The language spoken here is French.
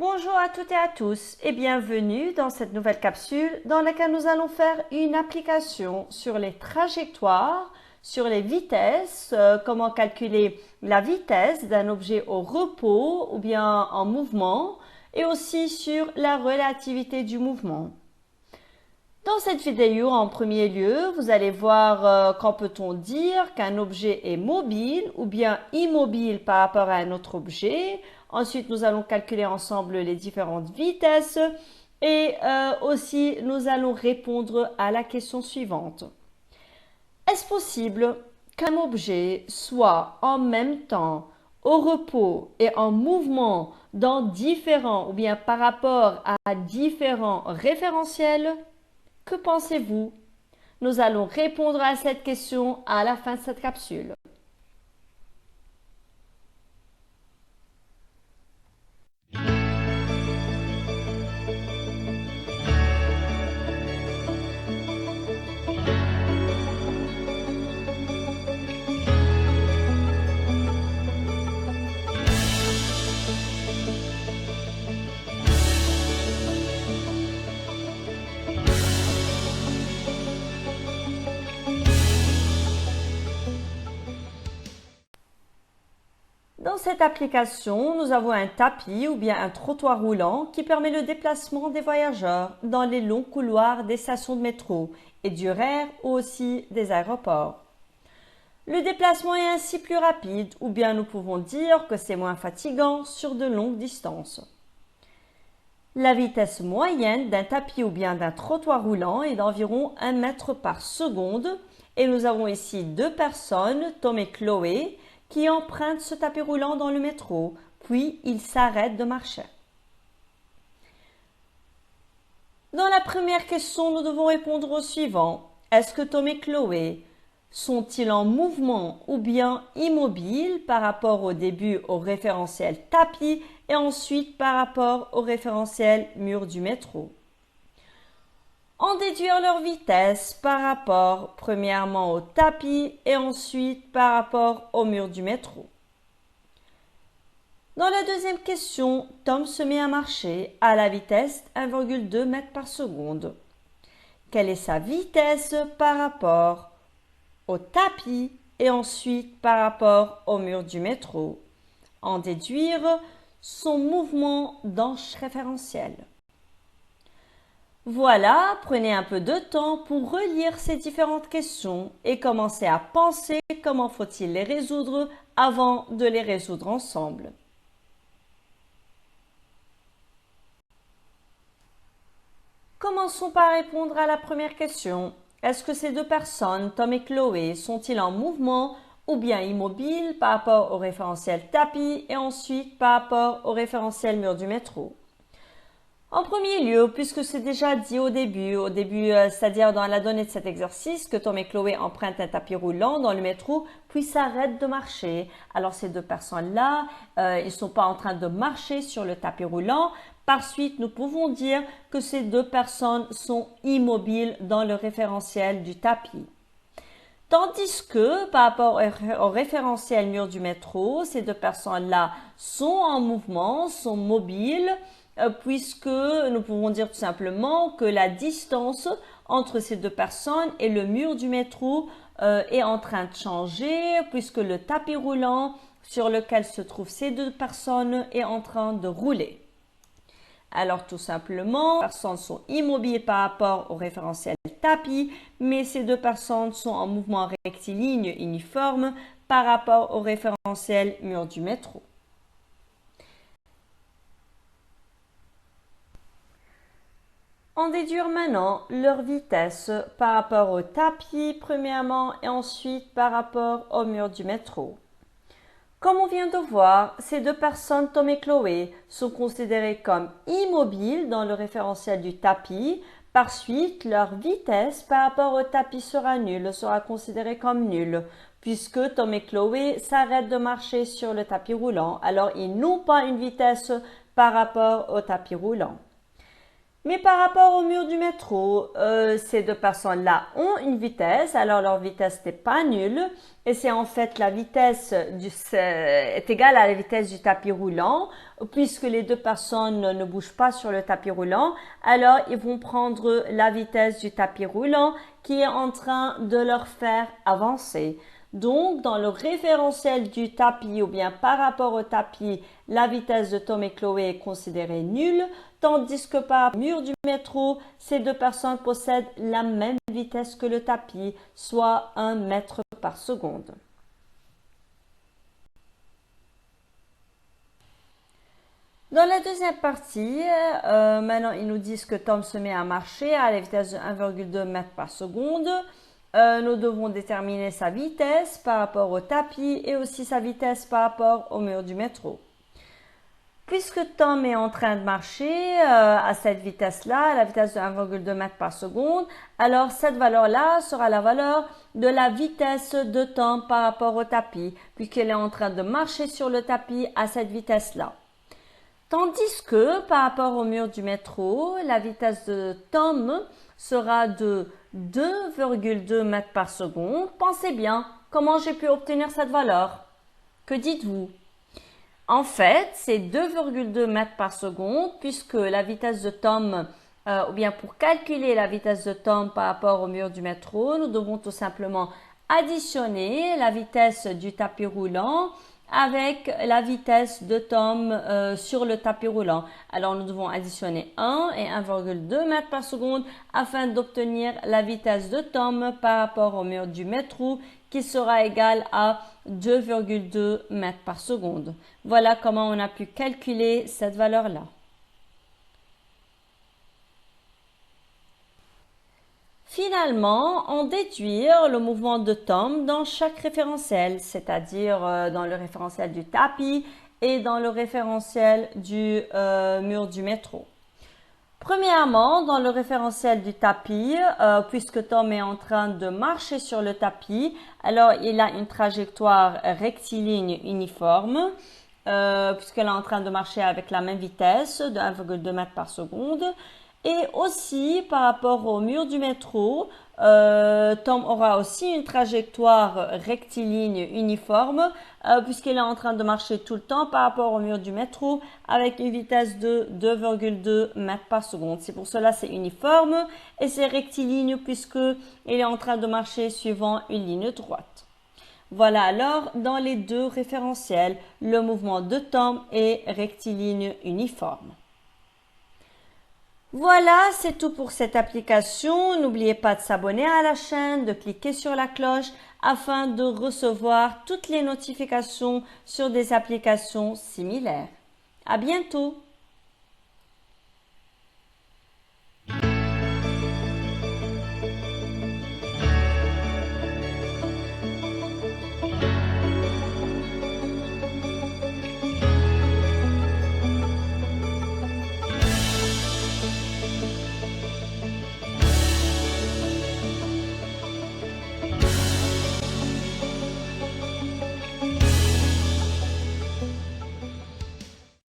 Bonjour à toutes et à tous et bienvenue dans cette nouvelle capsule dans laquelle nous allons faire une application sur les trajectoires, sur les vitesses, comment calculer la vitesse d'un objet au repos ou bien en mouvement et aussi sur la relativité du mouvement. Dans cette vidéo, en premier lieu, vous allez voir quand peut-on dire qu'un objet est mobile ou bien immobile par rapport à un autre objet. Ensuite, nous allons calculer ensemble les différentes vitesses et aussi nous allons répondre à la question suivante. Est-ce possible qu'un objet soit en même temps au repos et en mouvement dans différents ou bien par rapport à différents référentiels? Que pensez-vous? Nous allons répondre à cette question à la fin de cette capsule. Dans cette application, nous avons un tapis ou bien un trottoir roulant qui permet le déplacement des voyageurs dans les longs couloirs des stations de métro et du RER ou aussi des aéroports. Le déplacement est ainsi plus rapide ou bien nous pouvons dire que c'est moins fatigant sur de longues distances. La vitesse moyenne d'un tapis ou bien d'un trottoir roulant est d'environ 1 mètre par seconde et nous avons ici deux personnes, Tom et Chloé, qui empruntent ce tapis roulant dans le métro, puis ils s'arrêtent de marcher. Dans la première question, nous devons répondre au suivant. Est-ce que Tom et Chloé sont-ils en mouvement ou bien immobiles par rapport au début au référentiel tapis et ensuite par rapport au référentiel mur du métro? En déduire leur vitesse par rapport premièrement au tapis et ensuite par rapport au mur du métro. Dans la deuxième question, Tom se met à marcher à la vitesse 1,2 m par seconde. Quelle est sa vitesse par rapport au tapis et ensuite par rapport au mur du métro? En déduire son mouvement d'anche référentielle. Voilà, prenez un peu de temps pour relire ces différentes questions et commencez à penser comment faut-il les résoudre avant de les résoudre ensemble. Commençons par répondre à la première question. Est-ce que ces deux personnes, Tom et Chloé, sont-ils en mouvement ou bien immobiles par rapport au référentiel tapis et ensuite par rapport au référentiel mur du métro? En premier lieu, puisque c'est déjà dit au début, c'est-à-dire dans la donnée de cet exercice, que Tom et Chloé empruntent un tapis roulant dans le métro, puis s'arrêtent de marcher. Alors ces deux personnes-là, ils ne sont pas en train de marcher sur le tapis roulant. Par suite, nous pouvons dire que ces deux personnes sont immobiles dans le référentiel du tapis. Tandis que par rapport au référentiel mur du métro, ces deux personnes-là sont en mouvement, sont mobiles, puisque nous pouvons dire tout simplement que la distance entre ces deux personnes et le mur du métro est en train de changer, puisque le tapis roulant sur lequel se trouvent ces deux personnes est en train de rouler. Alors tout simplement, les personnes sont immobiles par rapport au référentiel tapis, mais ces deux personnes sont en mouvement rectiligne uniforme par rapport au référentiel mur du métro. En déduire maintenant leur vitesse par rapport au tapis premièrement et ensuite par rapport au mur du métro. Comme on vient de voir, ces deux personnes, Tom et Chloé, sont considérées comme immobiles dans le référentiel du tapis. Par suite, leur vitesse par rapport au tapis sera nulle, sera considérée comme nulle, puisque Tom et Chloé s'arrêtent de marcher sur le tapis roulant. Alors, ils n'ont pas une vitesse par rapport au tapis roulant. Mais par rapport au mur du métro, ces deux personnes-là ont une vitesse, alors leur vitesse n'est pas nulle, et c'est en fait la vitesse est égale à la vitesse du tapis roulant, puisque les deux personnes ne bougent pas sur le tapis roulant, alors ils vont prendre la vitesse du tapis roulant qui est en train de leur faire avancer. Donc, dans le référentiel du tapis ou bien par rapport au tapis, la vitesse de Tom et Chloé est considérée nulle, tandis que par mur du métro, ces deux personnes possèdent la même vitesse que le tapis, soit 1 mètre par seconde. Dans la deuxième partie, maintenant ils nous disent que Tom se met à marcher à la vitesse de 1,2 mètre par seconde. Nous devons déterminer sa vitesse par rapport au tapis et aussi sa vitesse par rapport au mur du métro. Puisque Tom est en train de marcher à cette vitesse-là, à la vitesse de 1,2 mètre par seconde, alors cette valeur-là sera la valeur de la vitesse de Tom par rapport au tapis, puisqu'il est en train de marcher sur le tapis à cette vitesse-là. Tandis que par rapport au mur du métro, la vitesse de Tom sera de 2,2 mètres par seconde. Pensez bien, comment j'ai pu obtenir cette valeur? Que dites-vous? En fait, c'est 2,2 mètres par seconde puisque la vitesse de Tom, ou bien pour calculer la vitesse de Tom par rapport au mur du métro, nous devons tout simplement additionner la vitesse du tapis roulant avec la vitesse de Tom sur le tapis roulant. Alors nous devons additionner 1 et 1,2 mètres par seconde afin d'obtenir la vitesse de Tom par rapport au mur du métro qui sera égale à 2,2 mètres par seconde. Voilà comment on a pu calculer cette valeur-là. Finalement, on déduire le mouvement de Tom dans chaque référentiel, c'est-à-dire dans le référentiel du tapis et dans le référentiel du mur du métro. Premièrement, dans le référentiel du tapis, puisque Tom est en train de marcher sur le tapis, alors il a une trajectoire rectiligne uniforme, puisqu'elle est en train de marcher avec la même vitesse de 1,2 mètres par seconde. Et aussi, par rapport au mur du métro, Tom aura aussi une trajectoire rectiligne uniforme puisqu'il est en train de marcher tout le temps par rapport au mur du métro avec une vitesse de 2,2 mètres par seconde. C'est pour cela c'est uniforme et c'est rectiligne puisqu'il est en train de marcher suivant une ligne droite. Voilà alors dans les deux référentiels, le mouvement de Tom est rectiligne uniforme. Voilà, c'est tout pour cette application. N'oubliez pas de s'abonner à la chaîne, de cliquer sur la cloche afin de recevoir toutes les notifications sur des applications similaires. À bientôt!